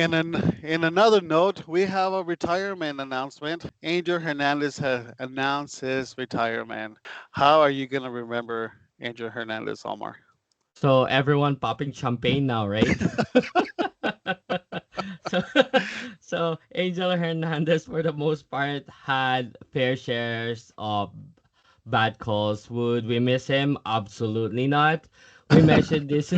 In another note, we have a retirement announcement. Angel Hernandez has announced his retirement. How are you gonna remember Angel Hernandez, Omar? So everyone popping champagne now, right? so so Angel Hernandez for the most part had fair shares of bad calls. Would we miss him? Absolutely not. We mentioned this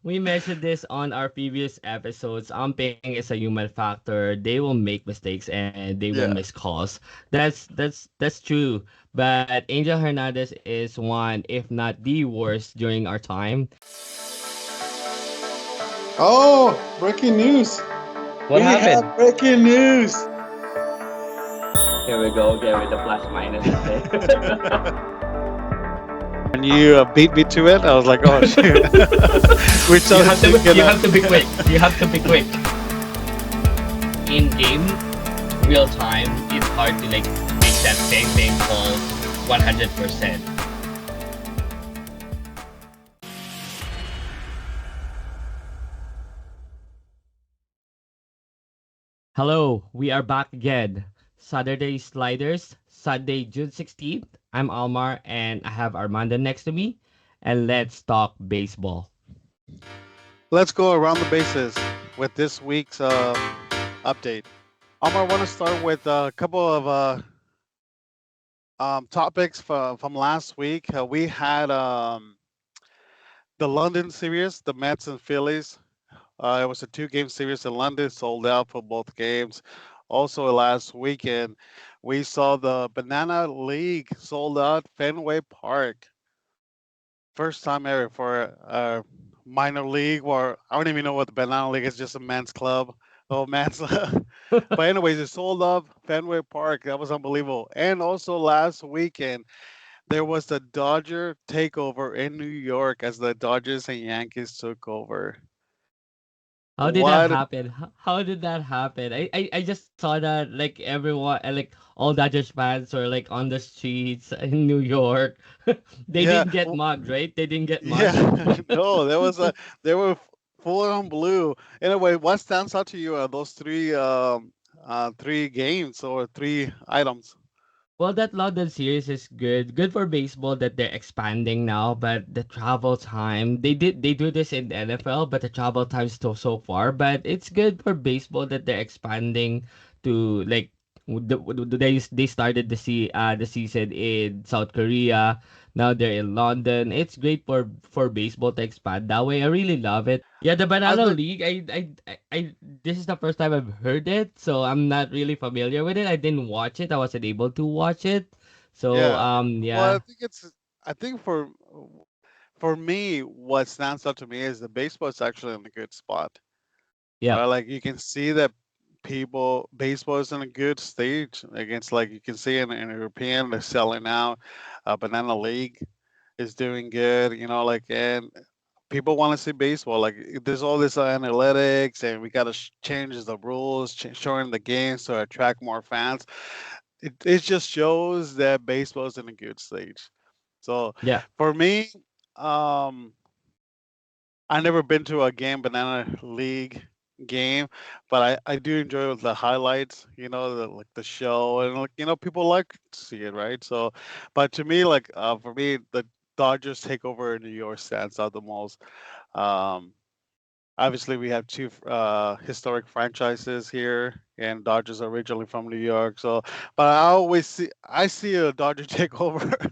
we mentioned this on our previous episodes. Umping is a human factor. They will make mistakes and they will Yeah. miss calls. That's true. But Angel Hernandez is one, if not the worst during our time. Oh, breaking news. What We have happened? breaking news. Here we go again with the plus minuses there. When you beat me to it, I was like, oh shoot, we're totally You gonna. have to be quick. You have to be quick. In game, real time, it's hard to like make that same call 100%. Hello, we are back again. Saturday Sliders, Sunday, June 16th. I'm Almar and I have Armando next to me. And let's talk baseball. Let's go around the bases with this week's update. Omar, I want to start with a couple of topics from last week. We had the London series, the Mets and Phillies. It was a two-game series in London, sold out for both games. Also, last weekend, we saw the Banana League sold out Fenway Park. First time ever for a minor league, or I don't even know what the Banana League is, just a men's club. Oh, men's. But anyways, it sold out Fenway Park. That was unbelievable. And also last weekend, there was the Dodger takeover in New York as the Dodgers and Yankees took over. How did that What? happen? How did that happen? I just saw that like everyone, like all Dodgers fans were like on the streets in New York. They Yeah, didn't get mugged, right? They didn't get yeah. mugged. No, there was a they were full on blue. Anyway, what stands out to you are those three games or three items. Well, that London series is good. Good for baseball that they're expanding now, but the travel time they do this in the NFL, but the travel time is still so far. But it's good for baseball that they're expanding to like they started the season in South Korea. Now they're in London. It's great for baseball to expand that way. I really love it. Yeah, the I Banana think League. This is the first time I've heard it, so I'm not really familiar with it. I didn't watch it. I wasn't able to watch it. So yeah. Well, yeah. I think for me, what stands out to me is the baseball is actually in a good spot. Yep. Like you can see that people baseball is in a good stage against like you can see in European they're selling out. Banana League is doing good, like and people want to see baseball. Like there's all this analytics, and we got to change the rules, shorten the games to attract more fans. It just shows that baseball is in a good stage. So Yeah. for me, um, I never been to a game Banana League game, but I do enjoy the highlights. Like the show, and like people like to see it, right? So, but to me, like for me, the Dodgers takeover in New York stands out the most. Um, Obviously, we have two historic franchises here, and Dodgers are originally from New York. So, but I see a Dodger takeover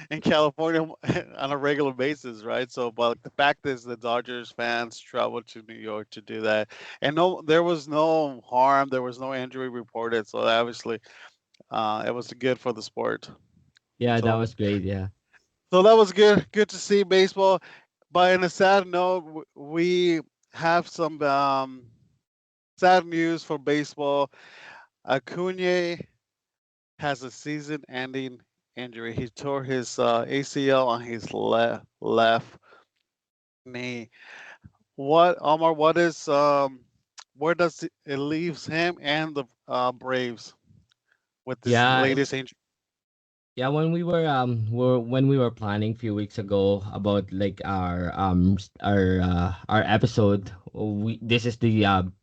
in California on a regular basis, right? So, but the fact is, the Dodgers fans travel to New York to do that, and no, there was no harm, there was no injury reported. So, obviously, it was good for the sport. Yeah, that So, was great. Yeah. so that was good to see baseball. But in a sad note, we have some sad news for baseball. Acuna has a season-ending injury. He tore his ACL on his left knee. What, Omar? What is where does it leaves him and the Braves with this Yeah, latest injury? Yeah, when we were planning a few weeks ago about like our episode, we this is the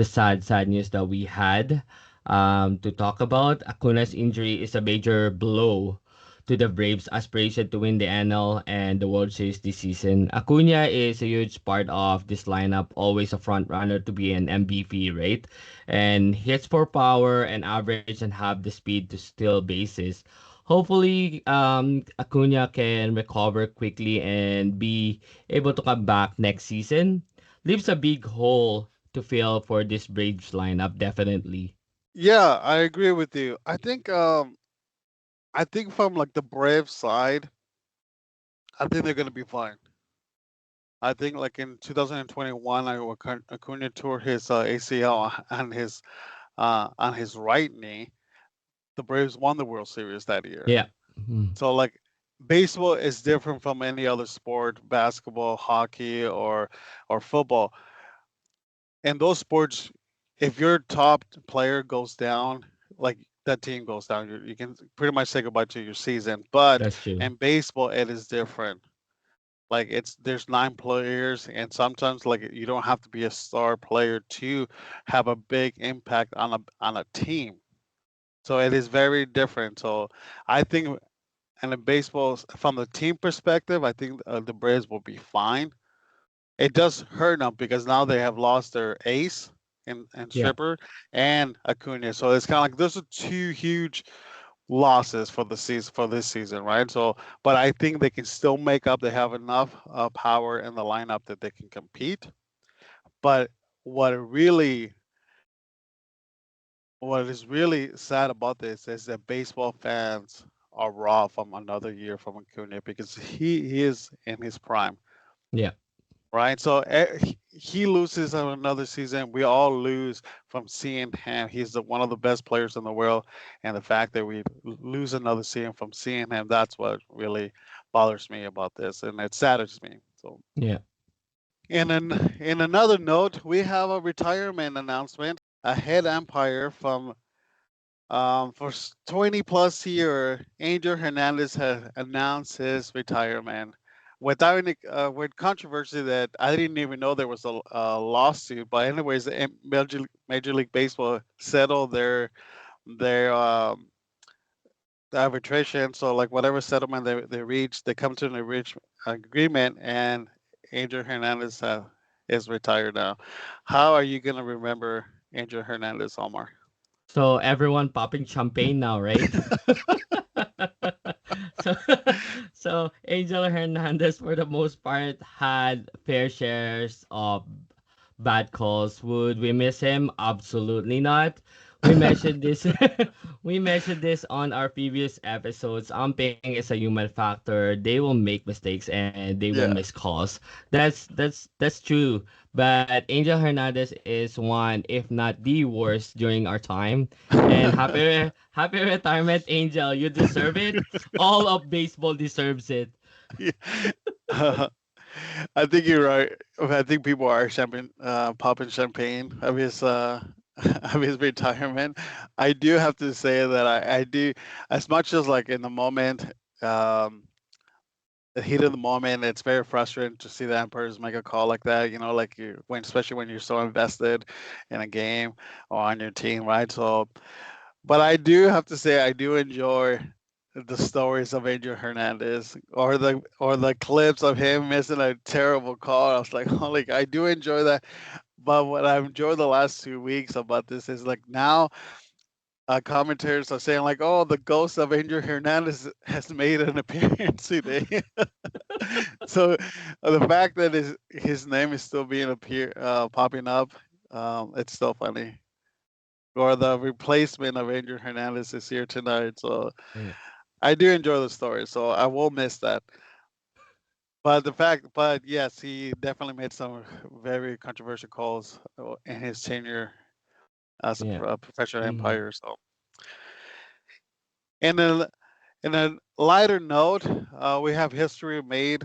sad news that we had to talk about. Acuna's injury is a major blow to the Braves' aspiration to win the NL and the World Series this season. Acuna is a huge part of this lineup, always a front runner to be an MVP, right? And hits for power and average and have the speed to steal bases. Hopefully, Acuna can recover quickly and be able to come back next season. Leaves a big hole to fill for this Braves lineup, definitely. Yeah, I agree with you. I think from like the Brave side, I think they're gonna be fine. I think like in 2021, Acuna tore his ACL on his right knee. The Braves won the World Series that year. Yeah. Mhm. So like baseball is different from any other sport, basketball, hockey, or football. In those sports, if your top player goes down, like that team goes down, you can pretty much say goodbye to your season. But That's true. in baseball, it is different. Like there's 9 players, and sometimes like you don't have to be a star player to have a big impact on a team. So it is very different. So I think, and in baseball, from the team perspective, I think the Braves will be fine. It does hurt them because now they have lost their ace and Yeah. Stripper and Acuna. So it's kind of like those are two huge losses for the season for this season, right? So, but I think they can still make up. They have enough power in the lineup that they can compete. But what really, what is really sad about this is that baseball fans are raw from another year from Acuna because he is in his prime, Yeah. right? So he loses on another season. We all lose from seeing him. He's one of the best players in the world, and the fact that we lose another season from seeing him, that's what really bothers me about this, and it saddens me. So, Yeah. in another note, we have a retirement announcement. A head umpire from for 20 plus year, Angel Hernandez has announced his retirement without any with controversy that I didn't even know there was a lawsuit. But anyways, Major League Baseball settled their arbitration. So like whatever settlement they reached, they come to an agreement, and Angel Hernandez is retired now. How are you gonna remember Angel Hernandez, Omar? So everyone popping champagne now, right? so so Angel Hernandez for the most part had fair shares of bad calls. Would we miss him? Absolutely not. We mentioned this we mentioned this on our previous episodes. Umping is a human factor. They will make mistakes and they will Yeah. miss calls. That's true. But Angel Hernandez is one, if not the worst during our time. And happy retirement, Angel. You deserve it. All of baseball deserves it. Yeah. I think you're right. I think people are popping champagne of his of his retirement. I do have to say that I do, as much as like in the moment, um, the heat of the moment, it's very frustrating to see the umpires make a call like that. You know, like you when especially when you're so invested in a game or on your team, right? So, but I do have to say I do enjoy the stories of Adrian Hernandez or the clips of him missing a terrible call. I was like, oh, like I do enjoy that. But what I've enjoyed the last 2 weeks about this is like now commentators are saying like, oh, the ghost of Adrian Hernandez has made an appearance today. So the fact that his name is still being popping up, it's still funny. Or the replacement of Andrew Hernandez is here tonight. So Yeah. I do enjoy the story. So I will miss that. But yes, he definitely made some very controversial calls in his tenure as a Yeah. professional Mhm. umpire. So, in a in a lighter note, we have history made.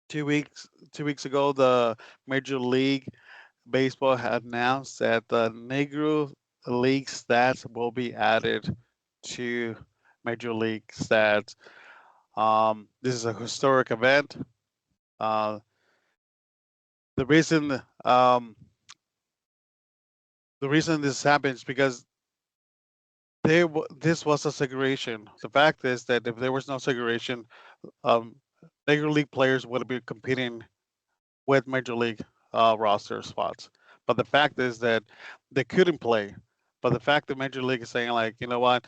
2 weeks ago, the Major League Baseball had announced that the Negro League stats will be added to Major League stats. This is a historic event. Uh, the reason um, the reason this happens because this was a segregation. The fact is that if there was no segregation, um, Major League players would be competing with Major League roster spots. But the fact is that they couldn't play. But the fact that Major League is saying like, you know what,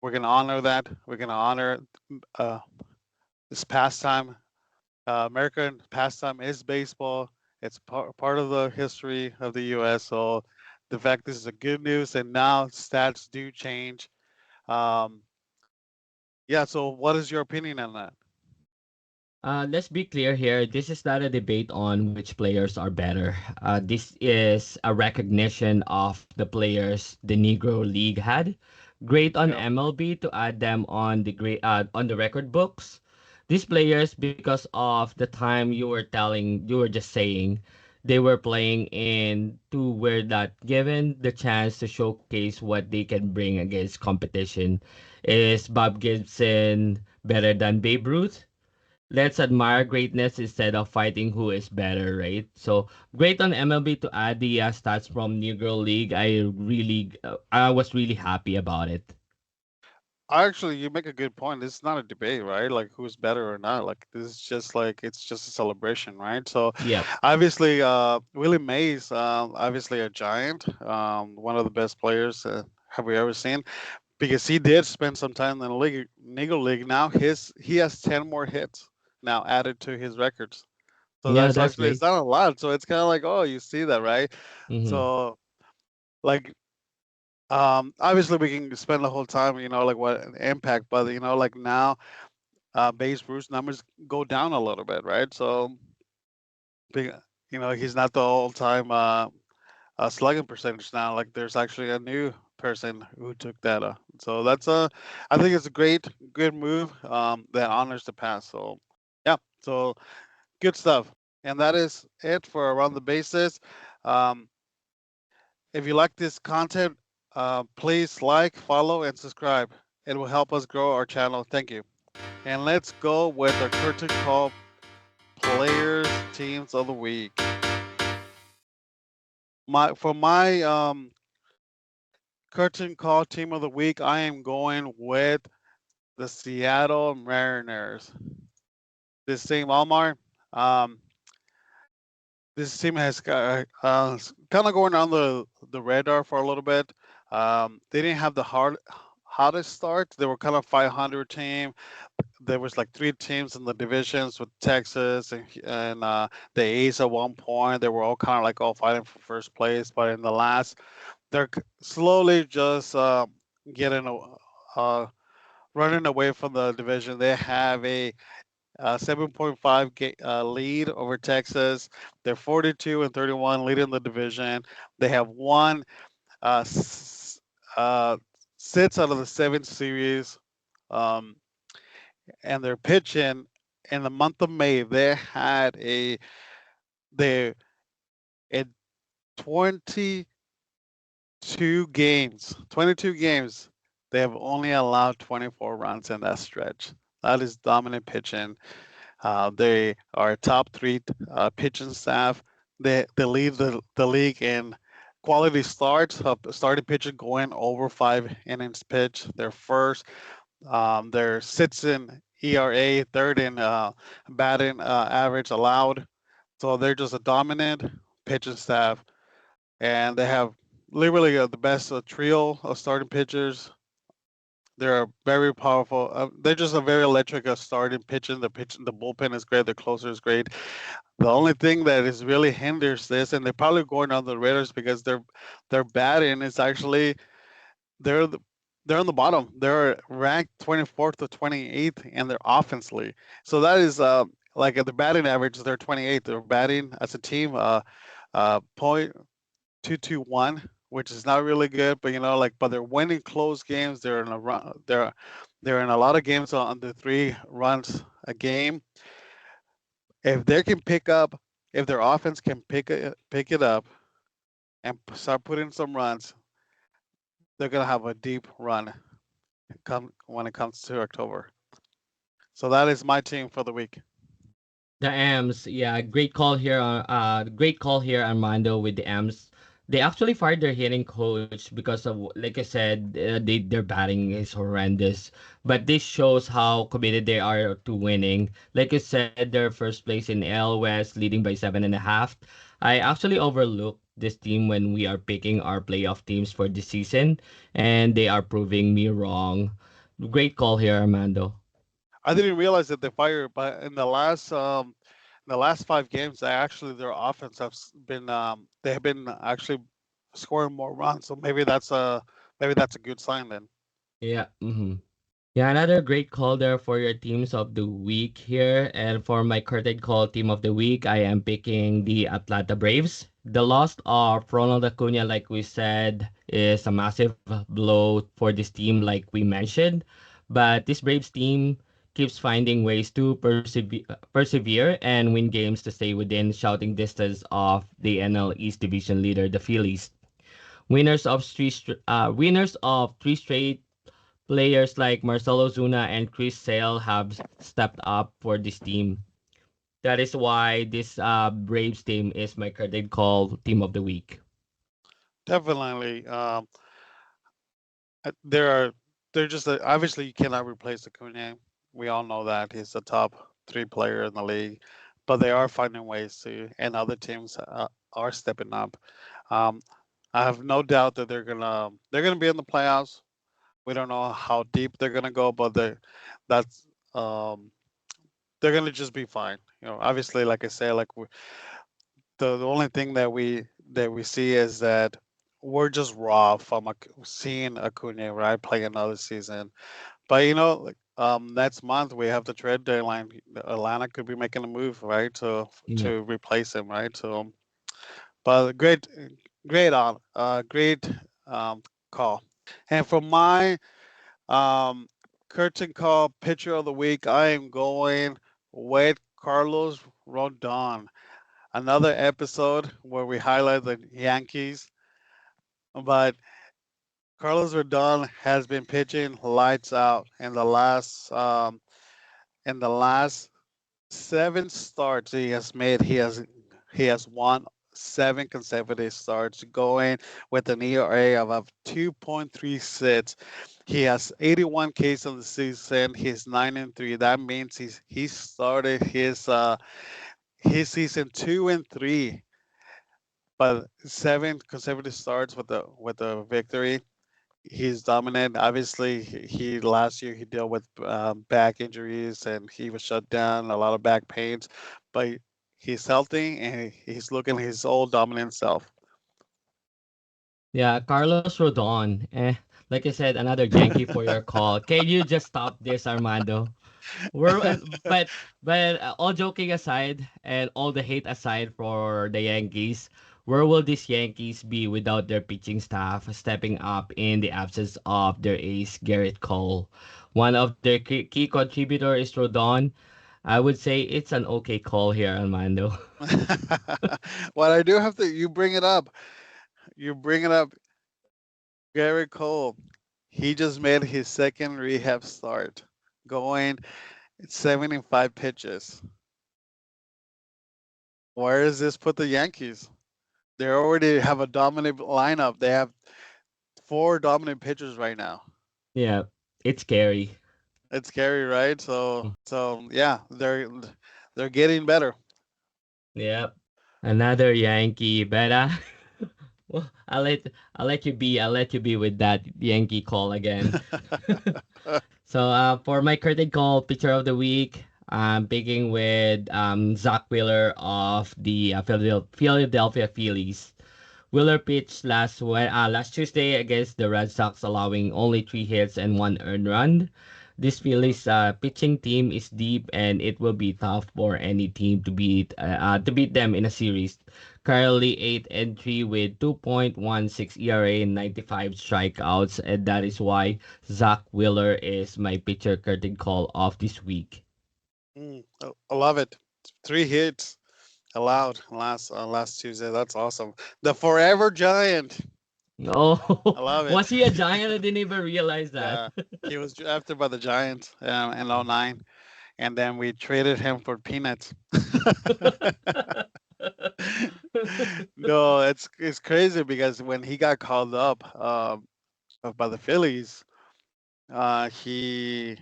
we're gonna honor that. We're gonna honor uh, this pastime. American pastime is baseball. It's part of the history of the U.S. So the fact this is a good news, and now stats do change. Um, yeah. So what is your opinion on that? Let's be clear here. This is not a debate on which players are better. This is a recognition of the players the Negro League had. Great on Yeah. MLB to add them on the on the record books. These players, because of the time you were just saying, they were playing in to where that given the chance to showcase what they can bring against competition. Is Bob Gibson better than Babe Ruth? Let's admire greatness instead of fighting who is better, right? So great on MLB to add the stats from Negro League. I was really happy about it. Actually, you make a good point. This is not a debate, right? Like who's better or not. Like this is just like it's just a celebration, right? So, Yep. obviously, Willie Mays, obviously a giant, one of the best players have we ever seen because he did spend some time in the league, Negro League. Now he has 10 more hits now added to his records. So Yeah, that's that's actually great. it's not a lot. So it's kind of like oh, you see that, right? Mm-hmm. So like obviously we can spend the whole time, like what an impact, but like now, base Bruce numbers go down a little bit, right? So, be- he's not the all-time slugging percentage now. Like there's actually a new person who took that. So I think it's a good move that honors the past. So, yeah, so good stuff. And that is it for around the bases. Um, if you like this content, please like, follow, and subscribe. It will help us grow our channel. Thank you. And let's go with our curtain call players teams of the week. For my curtain call team of the week, I am going with the Seattle Mariners. This team, Almar, um, this team has got kind of going on the radar for a little bit. They didn't have the hottest start. They were kind of 500 team. There was like three teams in the divisions with Texas and the A's at one point. They were all kind of like all fighting for first place, but in the last, they're slowly just getting running away from the division. They have a 7.5 lead over Texas. They're 42 and 31, leading the division. They have won uh, s- uh, 6 out of the 7 series. Um, and they're pitching in the month of May. They in 22 games. They have only allowed 24 runs in that stretch. That is dominant pitching. They are top three pitching staff. They lead the league in quality starts. Starting pitching going over 5 innings pitch. They're first. They're sixth in ERA, third in batting average allowed. So they're just a dominant pitching staff, and they have literally the best trio of starting pitchers. They're very powerful. They're just a very electric starting pitching. The bullpen is great. The closer is great. The only thing that is really hinders this, and they're probably going on the Raiders because their batting is actually they're the, they're on the bottom. They're ranked 24th to 28th in their offensively. So that is like at the batting average, they're 28th. They're batting as a team point 221, which is not really good, but like but they're winning close games. They're in a run. They're in a lot of games on under 3 runs a game. If they can pick up, if their offense can pick it up and start putting some runs, they're gonna have a deep run when it comes to October. So that is my team for the week. The M's, yeah, great call here, Armando, with the M's. They actually fired their hitting coach because of, like I said, their batting is horrendous. But this shows how committed they are to winning. Like I said, they're first place in L West, leading by 7.5. I actually overlooked this team when we are picking our playoff teams for this season, and they are proving me wrong. Great call here, Armando. I didn't realize that they fired, but in the last 5 games, they actually their offense been they have been actually scoring more runs. So maybe that's a good sign then. Yeah. Yeah, another great call there for your teams of the week here. And for my curtain call team of the week, I am picking the Atlanta Braves. The loss of Ronald Acuna, like we said, is a massive blow for this team, like we mentioned. But this Braves team keeps finding ways to persevere and win games to stay within shouting distance of the NL East Division leader, the Phillies. Winners of three straight. Players like Marcelo Zuna and Chris Sale have stepped up for this team. That is why this Braves team is my credit call team of the week. Definitely, there are they're just obviously you cannot replace Acuna. We all know that he's the top 3 player in the league, but they are finding ways to, and other teams are stepping up. Um, I have no doubt that they're gonna be in the playoffs. We don't know how deep they're gonna go, but that's um, they're gonna just be fine. Obviously, like I say, the only thing that we see is that we're just raw from seeing Acuna right play another season. But next month we have the trade deadline. Atlanta could be making a move right Yep. to replace him, right? So, but great call. And for my um, curtain call pitcher of the week, I am going with Carlos Rodon. Another episode where we highlight the Yankees, but Carlos Rodon has been pitching lights out in the last 7 starts he has made. He has won 7 consecutive starts, going with an ERA of 2.36. He has 81 Ks on the season. He's 9-3. That means he started his season 2-3, but 7 consecutive starts with the victory. He's dominant. Obviously, he last year he dealt with back injuries and he was shut down, a lot of back pains, but he's healthy and he's looking his old dominant self. Yeah, Carlos Rodon. Like I said, another Yankee for your call. Can you just stop this, Armando? But all joking aside and all the hate aside for the Yankees, where will these Yankees be without their pitching staff stepping up in the absence of their ace Garrett Cole? One of their key contributor is Rodon. I would say it's an okay call here, Armando. What I do have to, you bring it up. You bring it up, Gary Cole. He just made his second rehab start, going 75 pitches. Where does this put the Yankees? They already have a dominant lineup. They have 4 dominant pitchers right now. Yeah, it's scary. It's scary, right? So yeah, they're getting better. Yep. Another Yankee, but well, I'll let you be with that Yankee call again. So for my curtain call pitcher of the week, I'm picking with Zach Wheeler of the Philadelphia Phillies. Wheeler pitched last Tuesday against the Red Sox, allowing only 3 hits and 1 earned run. This Phillies pitching team is deep, and it will be tough for any team to beat them in a series. Currently 8-3 with 2.16 ERA and 95 strikeouts, and that is why Zach Wheeler is my pitcher curtain call of this week. I love it. 3 hits allowed last Tuesday. That's awesome. The forever giant. Oh, I love it. was he a giant? I didn't even realize that. Yeah, he was drafted by the Giants in '09, and then we traded him for peanuts. No, it's crazy because when he got called up by the Phillies, he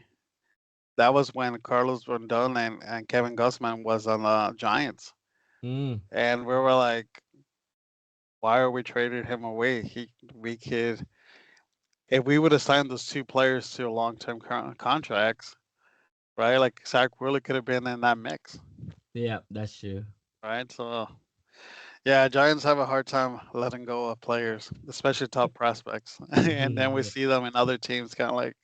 that was when Carlos Rondon and Kevin Gossman was on the Giants, Mm, and we were like, why are we trading him away? We could, if we would have signed those two players to long-term contracts, right? Like Zach really could have been in that mix, yeah, that's true. right? So yeah, Giants have a hard time letting go of players, especially top prospects, and then we Yeah. see them in other teams, kind of like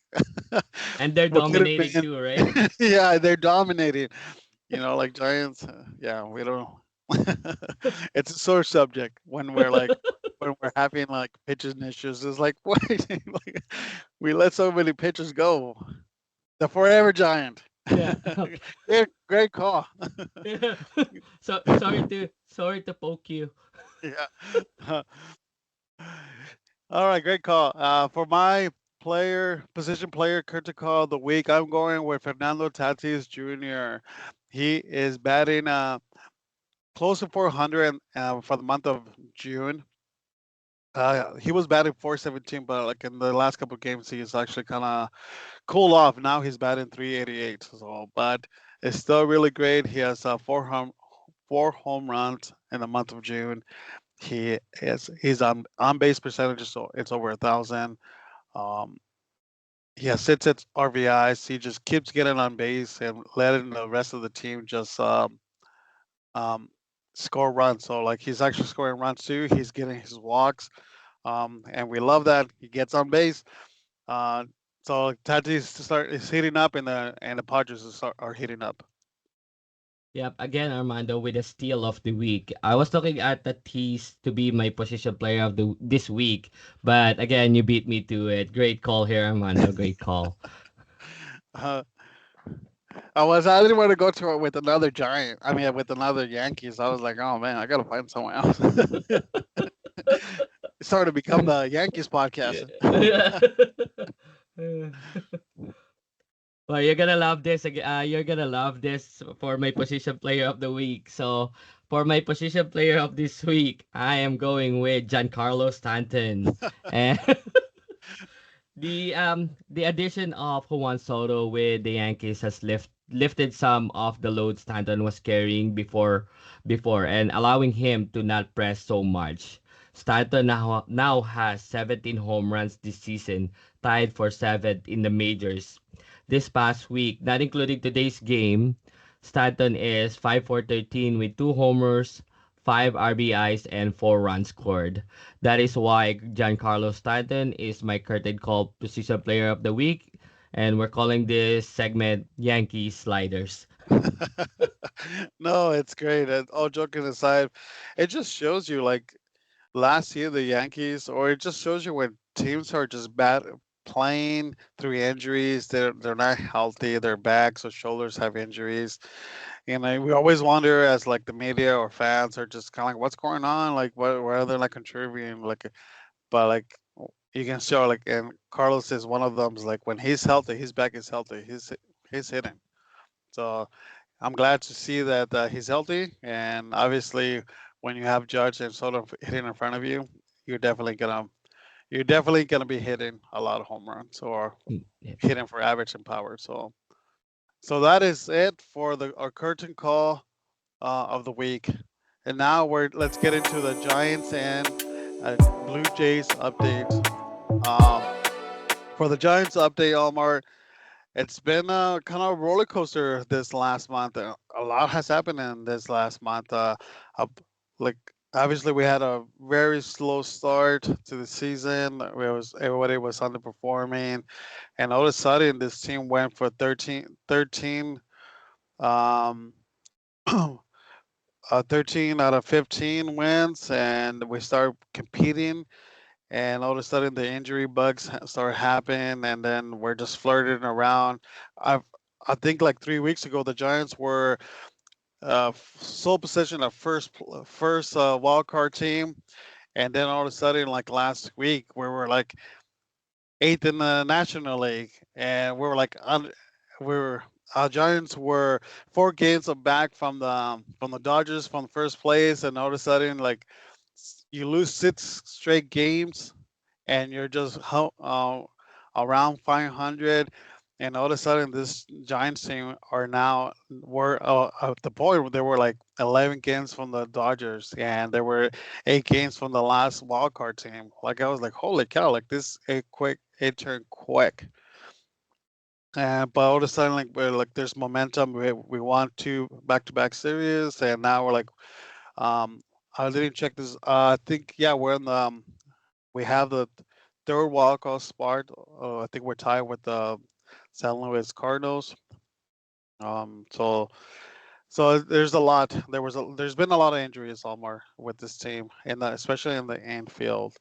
And they're what could have dominating been. too, right? Yeah, they're dominating. Like Giants. Yeah, we don't. It's a sore subject when we're having like pitches and issues. It's like why like, we let so many pitchers go. The forever giant. Yeah. Great call. Yeah. So sorry to poke you. Yeah. All right, great call. For my position player, critical of the week, I'm going with Fernando Tatis Jr. He is batting close to 400 for the month of June. He was batting 417, but like in the last couple of games, he's actually kind of cool off. Now he's batting 388. So, but it's still really great. He has four home runs in the month of June. He's on base percentage, so it's over 1,000. Um, he has six RBIs. He just keeps getting on base and letting the rest of the team just um, score runs. So like he's actually scoring runs too. He's getting his walks, and we love that he gets on base. Uh, so Tatis is heating up, and the Padres are heating up. Yep, again Armando with a steal of the week. I was looking at the tease to be my position player of the this week, but again you beat me to it. Great call here, Armando. Great call. Uh, I didn't want to go to it with another Giant. I mean, with another Yankees. I was like, oh man, I gotta find someone else. It started to become the Yankees Yeah. podcast. Well, you're gonna love this. You're gonna love this for my position player of the week. So, for my position player of this week, I am going with Giancarlo Stanton. And the addition of Juan Soto with the Yankees has lifted some of the load Stanton was carrying before and allowing him to not press so much. Stanton now has 17 home runs this season, tied for seventh in the majors. This past week, not including today's game, Stanton is 5 for 13 with 2 homers, 5 RBIs, and 4 runs scored. That is why Giancarlo Stanton is my curtain call position player of the week. And we're calling this segment Yankee Sliders. No, it's great. All joking aside, it just shows you like last year the Yankees, or it just shows you when teams are just bad playing through injuries. They're not healthy. Their backs or shoulders have injuries. We always wonder as like the media or fans are just kind of like, what's going on? Like, what are they like contributing? But like you can show like, and Carlos is one of them. Is like when he's healthy, his back is healthy. He's hitting. So I'm glad to see that he's healthy. And obviously, when you have Judge and Soto hitting in front of you, you're definitely gonna you're definitely gonna be hitting a lot of home runs or Mm, yeah. hitting for average and power. So that is it for the our curtain call of the week. And now let's get into the Giants and Blue Jays update. Um, for the Giants update, Almar, it's been a kind of roller coaster this last month. A lot has happened in this last month. Uh, like obviously we had a very slow start to the season. Everybody was underperforming, and all of a sudden this team went for 13 um, 13 out of 15 wins, and we start competing. And all of a sudden, the injury bugs start happening, and then we're just flirting around. I I think like 3 weeks ago, the Giants were sole position of first wild card team, And then all of a sudden, like last week, we were like eighth in the National League, and we were like, we were our Giants were 4 games back from the Dodgers from first place, and all of a sudden, like you lose 6 straight games, and you're just around 500, and all of a sudden this Giants team are now were at the point where they were like 11 games from the Dodgers, and there were 8 games from the last wild card team. Like I was like, holy cow! Like this, it turned quick. And but all of a sudden, like we're like, there's momentum. We won 2 back-to-back series, and now we're like, um, I didn't check this. I think yeah, we're in the we have the third wild card spot. I think we're tied with the San Luis Cardinals. So there's a lot. There's been a lot of injuries, Almar, with this team, especially in the infield.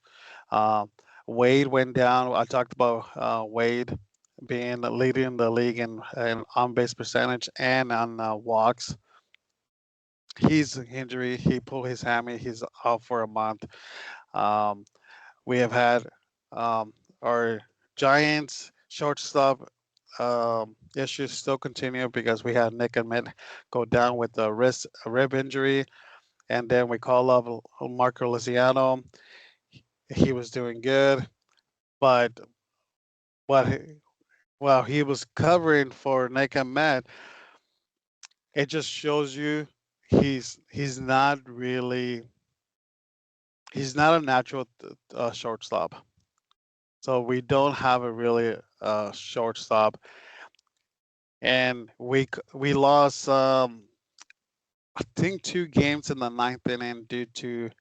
Um, Wade went down. I talked about Wade being leading the league in on base percentage and on walks. He's injury. He pulled his hammy. He's out for a month. Um, we have had our Giants shortstop issues still continue because we had Nick and Mitt go down with a rib injury, and then we call up Marco Luciano. He was doing good, but what while he was covering for Nick and Matt, it just shows you he's not really he's not a natural shortstop. So we don't have a really shortstop, and we lost I think 2 games in the ninth inning due to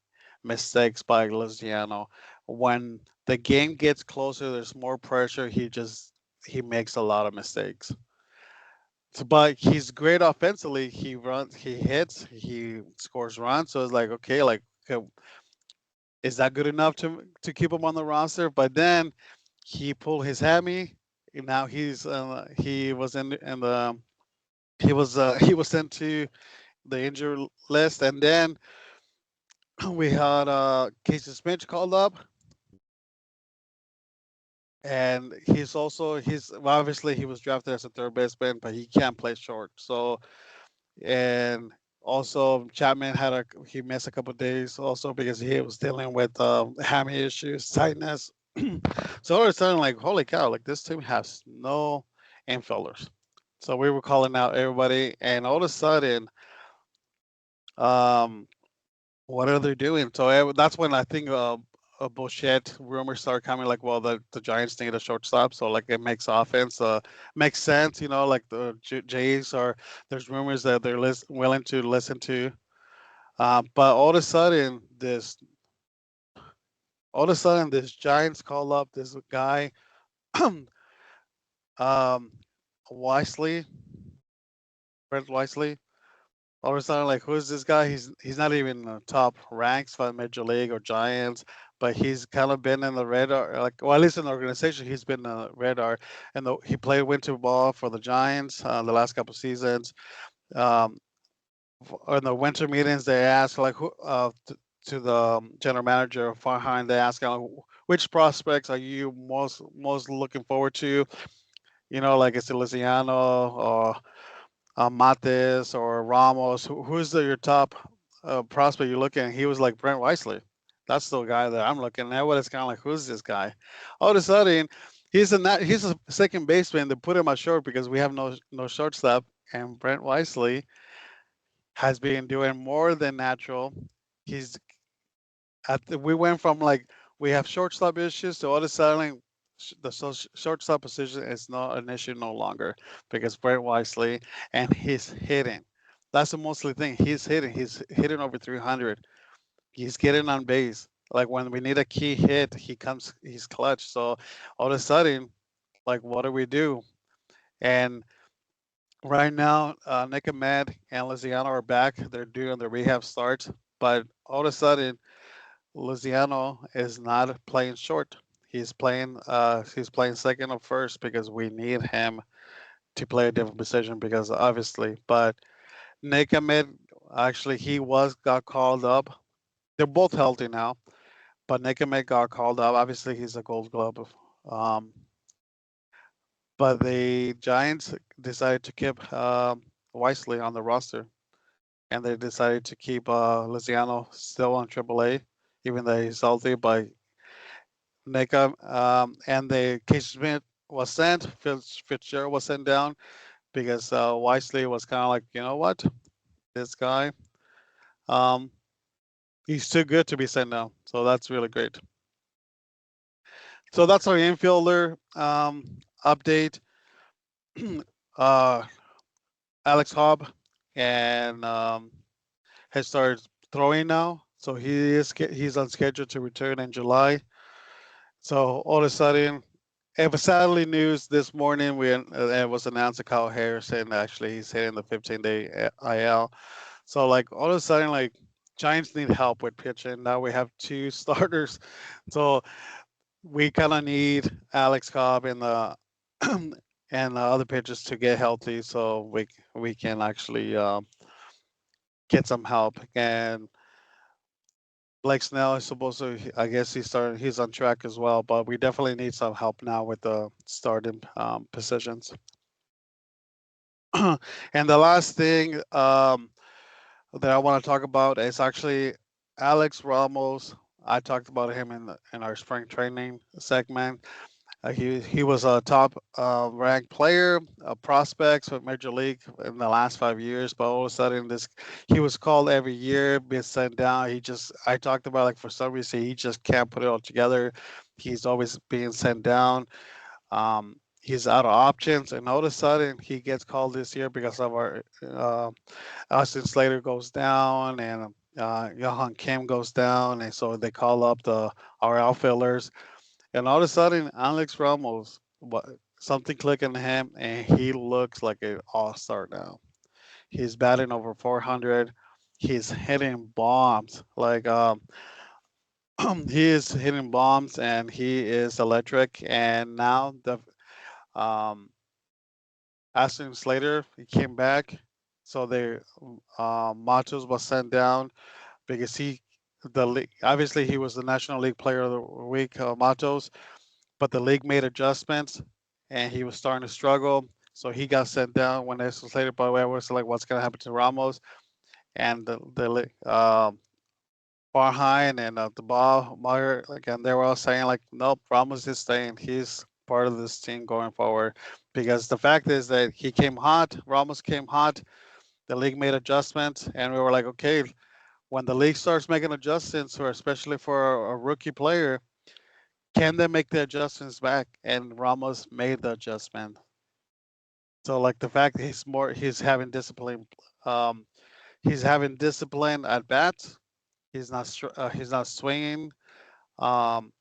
mistakes by Luciano. When the game gets closer, there's more pressure. He makes a lot of mistakes. So, but he's great offensively. He runs, he hits, he scores runs. So it's like okay, like okay, is that good enough to keep him on the roster? But then he pulled his hammy. And now he was in the he was sent to the injured list, and then we had Casey Smith called up, and he's well, obviously he was drafted as a third baseman, but he can't play short. So and also Chapman he missed a couple of days also because he was dealing with hammy issues, tightness. So all of a sudden, like holy cow, like this team has no infielders. So we were calling out everybody, and all of a sudden, um, what are they doing? So that's when I think a bullshit rumors start coming. Like, well, the Giants need a shortstop, so like it makes offense makes sense. You know, like the Jays are. There's rumors that they're willing to listen to. But all of a sudden, this Giants call up this guy, um, Wisely, Brent Wisely. All of a sudden, like, who's this guy? He's not even in the top ranks for Major League or Giants, but he's kind of been in the radar. Like, well, at least in the organization, he's been in the radar. And he played winter ball for the Giants the last couple seasons. Um, in the winter meetings, they ask like to the general manager of Farhan. They ask which prospects are you most looking forward to? You know, like is it Luciano or Mates or Ramos? Your top prospect you're looking at? He was like Brent Wisely. That's the guy that I'm looking at. What it's kind of like, who's this guy? All of a sudden, he's a second baseman. They put him at short because we have no shortstop. And Brent Wisely has been doing more than natural. He's we went from like we have shortstop issues to all of a sudden shortstop position is not an issue no longer because Brent Wisely and he's hitting. That's the mostly thing. He's hitting. He's hitting over 300. He's getting on base. Like when we need a key hit, he comes. He's clutch. So all of a sudden, like what do we do? And right now, Nick Ahmed and Luciano are back. They're doing the rehab starts. But all of a sudden, Luciano is not playing short. He's playing second or first because we need him to play a different position because obviously. But Nick Ahmed actually he was got called up. They're both healthy now. but Nick got called up. Obviously, he's a Gold Glove. Um, but the Giants decided to keep Wisely on the roster, and they decided to keep Luciano still on AAA, even though he's healthy. But Nick and the Casey Smith was sent. Fitzgerald was sent down because Wisely was kind of like, you know what, this guy, um, he's too good to be sent down. So that's really great. So that's our infielder update. uh, Alex Hobb and has started throwing now. So he's on schedule to return in July. So all of a sudden, it was sadly news this morning. It was announced that Kyle Harrison actually he's hitting the 15-day IL. So like all of a sudden, like Giants need help with pitching. Now we have two starters. So we kind of need Alex Cobb and the and the other pitchers to get healthy, so we can actually get some help. And Blake Snell is supposed to, I guess he's on track as well, but we definitely need some help now with the starting positions. And the last thing that I want to talk about is actually Alex Ramos. I talked about him in our spring training segment. He was a top ranked player, prospects with Major League in the last 5 years. But all of a sudden, this he was called every year, been sent down. I talked about like for some reason he just can't put it all together. He's always being sent down. He's out of options, and all of a sudden he gets called this year because of our Austin Slater goes down and Johan Kim goes down, and so they call up the our outfielders and all of a sudden, Alex Ramos, what something clicked in him, and he looks like an all-star now. He's batting over 400. He's hitting bombs. Like he is hitting bombs, and he is electric. And now the um, Aston Slater he came back, so they Matos was sent down because the league obviously he was the National League Player of the Week, Matos, but the league made adjustments and he was starting to struggle. So he got sent down when they slated by way was like what's gonna happen to Ramos and Barheim and the ball Meyer again they were all saying like nope Ramos is staying. He's part of this team going forward because the fact is that he came hot. Ramos came hot. The league made adjustments and we were like okay when the league starts making adjustments or especially for a rookie player can they make the adjustments back? And Ramos made the adjustment. So like the fact that um, he's having discipline at bats. He's not swinging um,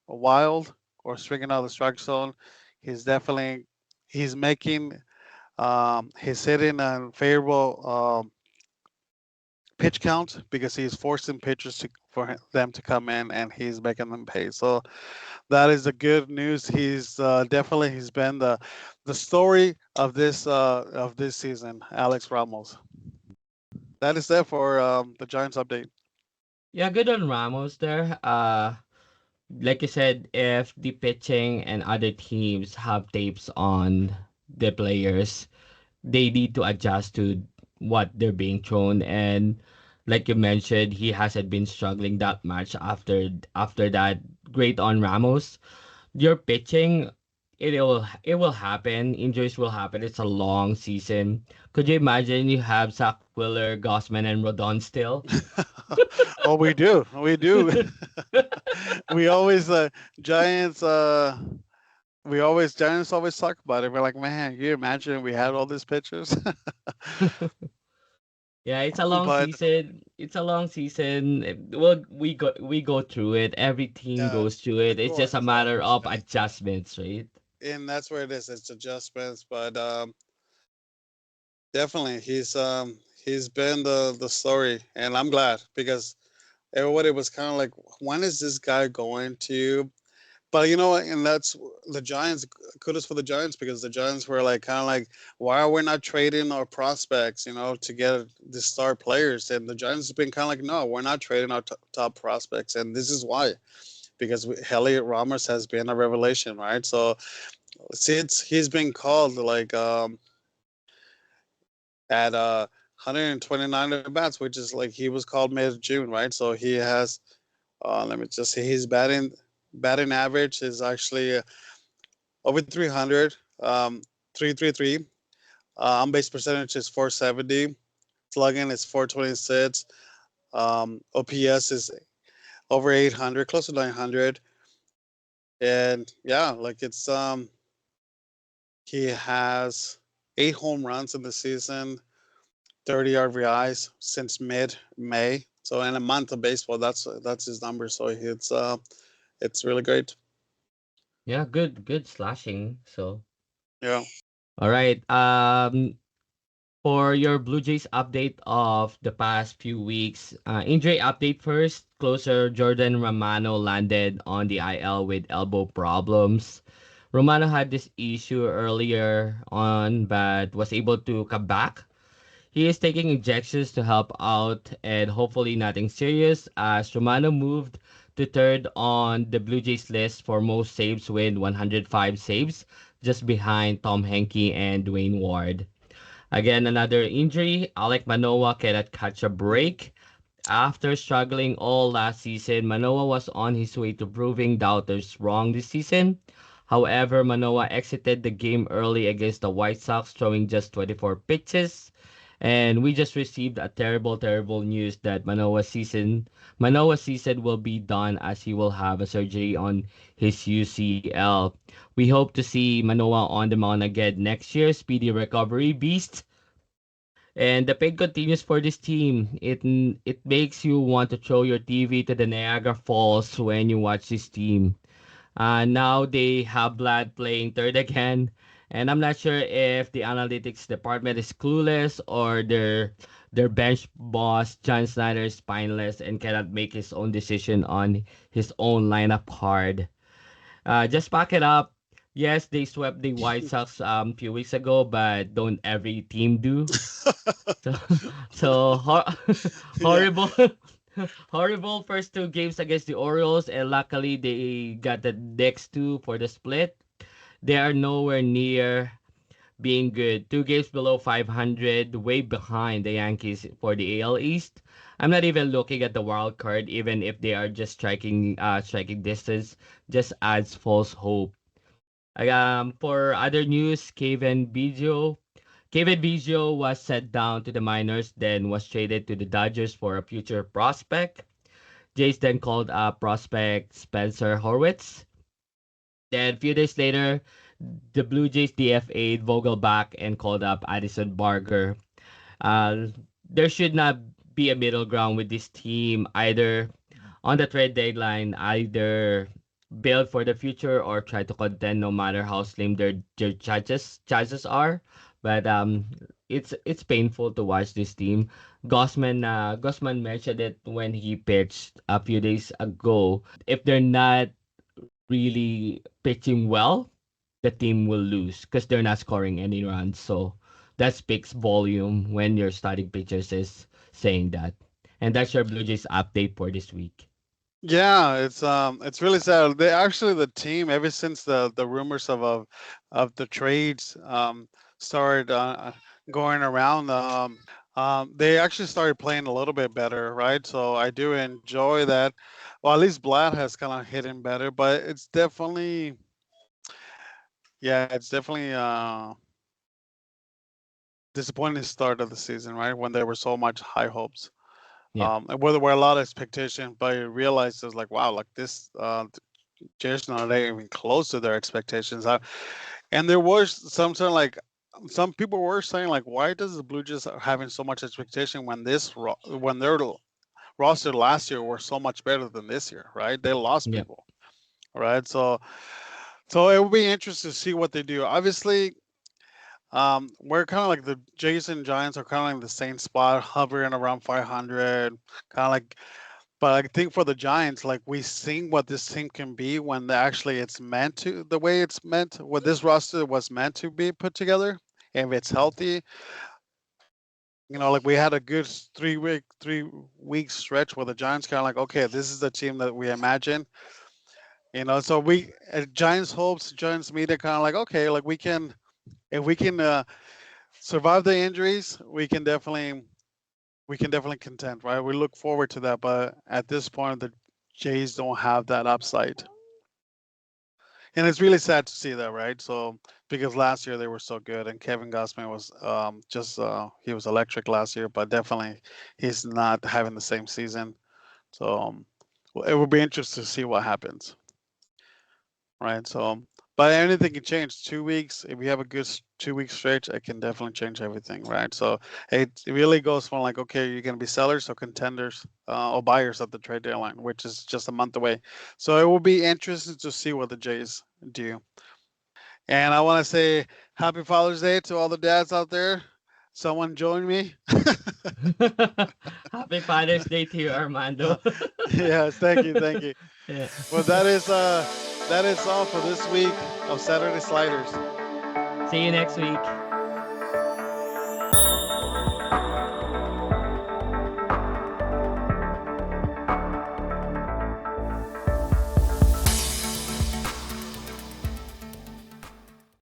wild or swinging out of the strike zone. He's definitely he's making he's hitting a favorable pitch count because he's forcing pitchers them to come in and he's making them pay. So that is the good news. He's been the story of this season, Alex Ramos. That is it for the Giants update. Yeah, good on Ramos there. Like you said, if the pitching and other teams have tapes on the players, they need to adjust to what they're being thrown. And like you mentioned, he hasn't been struggling that much after that. Great on Ramos. Your pitching, it will happen. Injuries will happen. It's a long season. Could you imagine you have Zach Wheeler, Gossman, and Rodon still? Oh, we do. we always Giants. Giants always talk about it. We're like, man, you imagine we had all these pitchers, Yeah, it's a long but season. It's a long season. Well, we go through it. Every team goes through it. It's just a of matter course, of adjustments, right? and that's where it is. It's adjustments, but definitely he's been the story, and I'm glad because everybody was kind of like, when is this guy going to But you know what? And that's the Giants. Kudos for the Giants because the Giants were like kind of like, why are we not trading our prospects? To get the star players. And the Giants have been kind of like, no, we're not trading our top prospects, and this is why. Because Elliot Ramos has been a revelation, right? So since he's been called like at 129 at bats, which is like he was called mid June, right? So he has let me just say his batting average is actually over 300, 333. On base percentage is 470. Slugging is 426. OPS is over 800, close to 900. And yeah, like he has 8 home runs in the season, 30 RBIs since mid May. So in a month of baseball, that's his number. So it's really great. Yeah, good slashing. So, Yeah. all right. For your Blue Jays update of the past few weeks, injury update first. Closer Jordan Romano landed on the IL with elbow problems. Romano had this issue earlier on, but was able to come back. He is taking injections to help out, and hopefully nothing serious. As Romano moved to third on the Blue Jays list for most saves with 105 saves, just behind Tom Henke and Dwayne Ward. Again, another injury. Alec Manoa cannot catch a Mhm. break. After struggling all last season, Manoa was on his way to proving doubters wrong this season. However, Manoa exited the game early against the White Sox, throwing just 24 pitches. And we just received a terrible news that Manoa's season will be done as he will have a surgery on his UCL. We hope to see Manoa on the mound again next year. Speedy recovery, beast. And the pain continues for this team. It makes you want to throw your TV to the Niagara Falls when you watch this team. Now they have Vlad playing third again, and I'm not sure if the analytics department is clueless or their bench boss John Snyder is spineless and cannot make his own decision on his own lineup card. Just pack it up. Yes, they swept the White Sox a few weeks ago, but don't every team do? So, so Yeah. horrible, horrible first two games against the Orioles, and luckily they got the next two for the split. They are nowhere near being good. Two games below 500, way behind the Yankees for the AL East. I'm not even looking at the wild card, even if they are just striking distance, just adds false hope. For other news, Kevin Biggio was sent down to the minors, then was traded to the Dodgers for a future prospect. Jays then called up prospect Spencer Horwitz. Then a few days later, the Blue Jays DFA'd Vogelbach and called up Addison Barger. Uh, there should not be a middle ground with this team either on the trade deadline, either build for the future or try to contend no matter how slim their chances are. But it's painful to watch this team. Gossman mentioned it when he pitched a few days ago. If they're not really pitching well, the team will lose because they're not scoring any runs. So that speaks volume when your starting pitchers is saying that. And that's your Blue Jays update for this week. Yeah, it's really sad. They actually the team ever since the rumors of the trades started going around. They actually started playing a little bit better, right? So I do enjoy that. Well, at least Vlad has kind of hidden better, but it's definitely yeah, it's definitely disappointing start of the season, right? When there were so much high hopes. Yeah, And where there were a lot of expectation, but you realize it's like, wow, like this just not even close to their expectations. And there was some sort of like some people were saying like, why does the Blue Jays are having so much expectation when when their roster last year were so much better than this year, right? They lost yeah, people, right? So it will be interesting to see what they do. Obviously, we're kind of like the Jason Giants are kind of like the same spot, hovering around 500, kind of like But I think for the Giants, like we seen what this team can be when actually it's meant to, the way it's meant, what this roster was meant to be put together. If it's healthy, like we had a good 3 week stretch where the Giants kind of like, okay, this is the team that we imagine. So we Giants hopes, Giants media kind of like, okay, like we can, if we can survive the injuries, we can definitely contend, right? We look forward to that, but at this point, the Jays don't have that upside, and it's really sad to see that, right? So because last year they were so good, and Kevin Gausman was just he was electric last year, but definitely he's not having the same season. So well, it will be interesting to see what happens, right? So, but anything can change. 2 weeks, if you have a good 2 week stretch, it can definitely change everything, right? So it really goes from like, okay, you're gonna be sellers or contenders or buyers at the trade deadline, which is just a month away. So it will be interesting to see what the Jays do. And I want to say Happy Father's Day to all the dads out there. Someone join me. Happy Father's Day to you, Armando. Yes, thank you, thank you. Yeah. Well, that is all for this week of Saturday Sliders. See you next week.